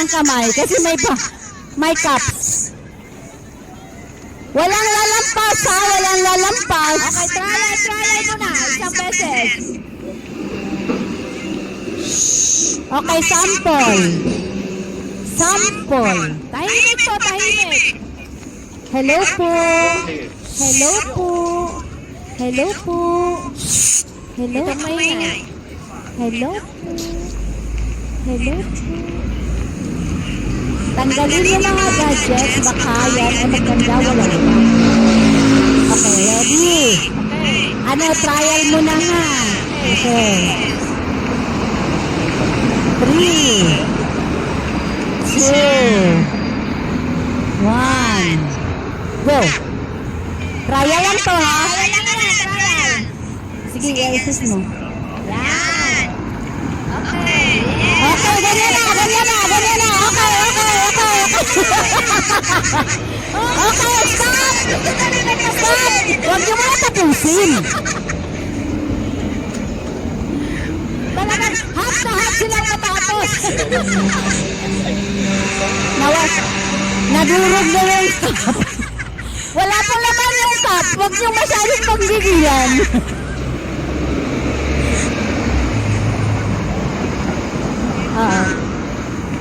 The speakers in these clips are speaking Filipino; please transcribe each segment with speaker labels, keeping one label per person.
Speaker 1: ng kamay kasi may cups. Walang lalampas ha, walang lalampas.
Speaker 2: Okay, try muna. Isang beses.
Speaker 1: Okay, sample. Sample.
Speaker 2: Tahimik po, tahimik.
Speaker 1: Hello po. Hello po. Hello po. Hello
Speaker 2: Itong
Speaker 1: po.
Speaker 2: maingay.
Speaker 1: Hello po. Hello po. Tanggalin yung mga gadgets, baka yan ay maganda, wala na. Okay, ready?
Speaker 2: Okay.
Speaker 1: Ano, trial mo na nga. Okay. 3, 2, 1, go. Trial lang to ha.
Speaker 2: Trial lang yan, trial.
Speaker 1: Sige, i-assist mo.
Speaker 2: Yan. Okay.
Speaker 1: Okay, ganyan na. Okay, stop! Stop! Huwag niyo muna tapusin. Talagang half na half silang matapos. Nadurog na yung cup. Wala pong laman yung cup. Huwag niyo masyadong paggigilan.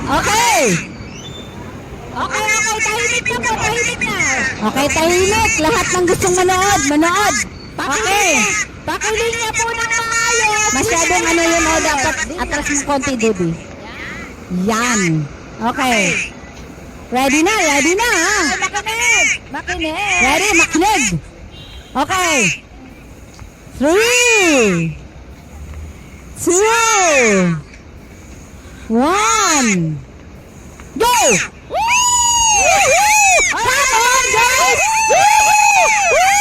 Speaker 1: Okay.
Speaker 2: Okay, tahimik na po, tahimik na.
Speaker 1: Okay, tahimik. Lahat ng gustong manood. Okay.
Speaker 2: Pakiling niya po ng maayos.
Speaker 1: Masyadong ano yun, o dapat atras mo konti, Debbie. Yan. Okay. Ready na ha?
Speaker 2: Makinig.
Speaker 1: Ready, makinig. Okay. 3, 2, 1, go! Come on, guys! Dali!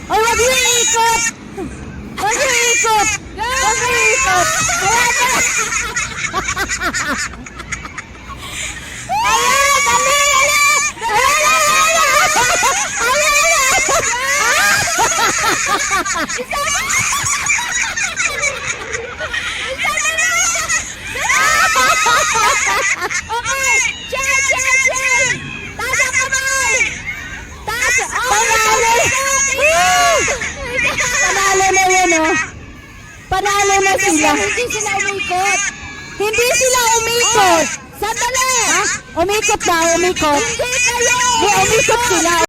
Speaker 1: Ay, wag niyo ikot! Wag niyo ikot! Ayan, dali!
Speaker 2: Okay, Jen! Taas ang kamay! Taas!
Speaker 1: Panalo na yun, oh. Panalo na sila.
Speaker 2: Hindi sila umikot.
Speaker 1: Hindi sila umikot.
Speaker 2: Sandali!
Speaker 1: Ha? Umikot.
Speaker 2: Hindi kayo!
Speaker 1: Umikot sila.